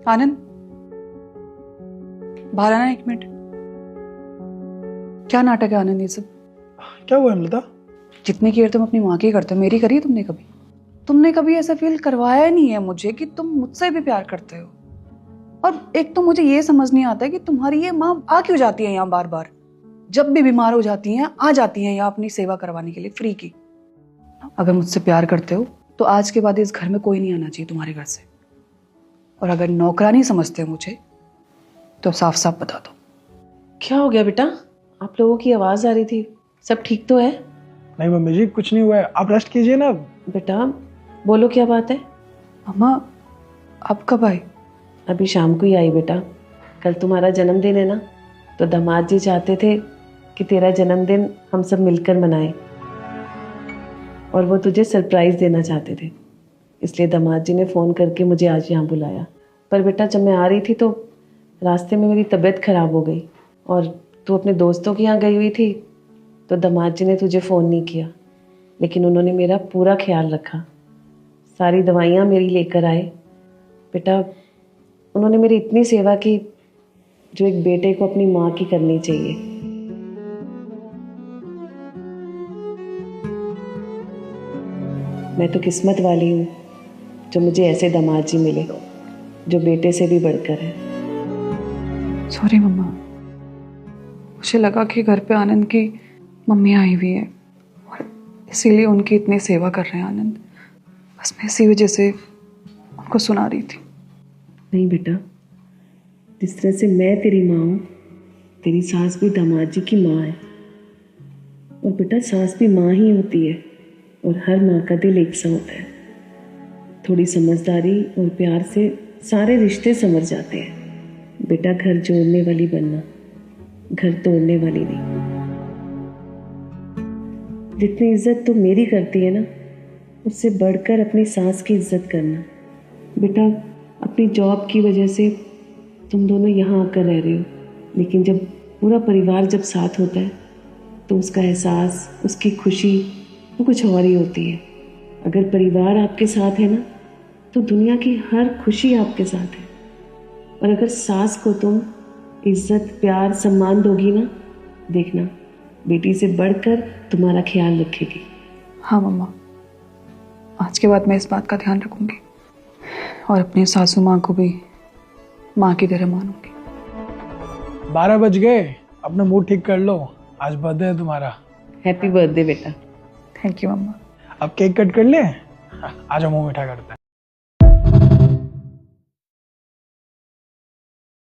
आनंद, बाहर आना 1 मिनट। क्या नाटक है आनंद ये सब? क्या हुआ अमृता? जितनी केयर तुम अपनी माँ की करते हो, मेरी करी है तुमने कभी? तुमने कभी ऐसा फील करवाया नहीं है मुझे कि तुम मुझसे भी प्यार करते हो। और एक तो मुझे ये समझ नहीं आता है कि तुम्हारी ये माँ आ क्यों जाती है यहाँ बार बार। जब भी बीमार हो जाती हैं आ जाती हैं यहाँ अपनी सेवा करवाने के लिए फ्री की। अगर मुझसे प्यार करते हो तो आज के बाद इस घर में कोई नहीं आना चाहिए तुम्हारे घर से। और अगर नौकरानी समझते हो मुझे तो साफ साफ बता दो। क्या हो गया बेटा? आप लोगों की आवाज आ रही थी, सब ठीक तो है? नहीं मम्मी जी, कुछ नहीं हुआ है, आप रेस्ट कीजिए ना। बेटा बोलो, क्या बात है? अम्मा, आप कब आए? अभी शाम को ही आई बेटा। कल तुम्हारा जन्मदिन है ना, तो दामाद जी चाहते थे कि तेरा जन्मदिन हम सब मिलकर मनाएं, और वो तुझे सरप्राइज देना चाहते थे। इसलिए दामाद जी ने फ़ोन करके मुझे आज यहाँ बुलाया। पर बेटा जब मैं आ रही थी तो रास्ते में मेरी तबीयत ख़राब हो गई, और तू अपने दोस्तों के यहाँ गई हुई थी, तो दामाद जी ने तुझे फ़ोन नहीं किया। लेकिन उन्होंने मेरा पूरा ख्याल रखा, सारी दवाइयाँ मेरी लेकर आए। बेटा उन्होंने मेरी इतनी सेवा की जो एक बेटे को अपनी माँ की करनी चाहिए। मैं तो किस्मत वाली हूँ जो मुझे ऐसे दामाद जी मिले जो बेटे से भी बढ़कर है। सॉरी मम्मा, मुझे लगा कि घर पे आनंद की मम्मी आई हुई है और इसीलिए उनकी इतनी सेवा कर रहे हैं आनंद। बस मैं इसी वजह से उनको सुना रही थी। नहीं बेटा, जिस तरह से मैं तेरी माँ हूँ, तेरी सास भी दामाद जी की माँ है। और बेटा सास भी माँ ही होती है, और हर माँ का दिल एक सा होता है। थोड़ी समझदारी और प्यार से सारे रिश्ते समझ जाते हैं। बेटा घर जोड़ने वाली बनना, घर तोड़ने वाली नहीं। जितनी इज्जत तू मेरी करती है ना, उससे बढ़कर अपनी सास की इज्जत करना। बेटा अपनी जॉब की वजह से तुम दोनों यहाँ आकर रह रहे हो, लेकिन जब पूरा परिवार जब साथ होता है तो उसका एहसास, उसकी खुशी वो कुछ और ही होती है। अगर परिवार आपके साथ है ना, तो दुनिया की हर खुशी आपके साथ है। और अगर सास को तुम इज्जत, प्यार, सम्मान दोगी ना, देखना बेटी से बढ़कर तुम्हारा ख्याल रखेगी। हाँ मम्मा, आज के बाद मैं इस बात का ध्यान रखूंगी और अपनी सासू माँ को भी माँ की तरह मानूंगी। 12 बज गए, अपना मूड ठीक कर लो, आज बर्थडे है तुम्हारा। हैप्पी बर्थडे बेटा। थैंक यू मम्मा। अब केक कट कर ले, आज हम मुंह मीठा करते हैं।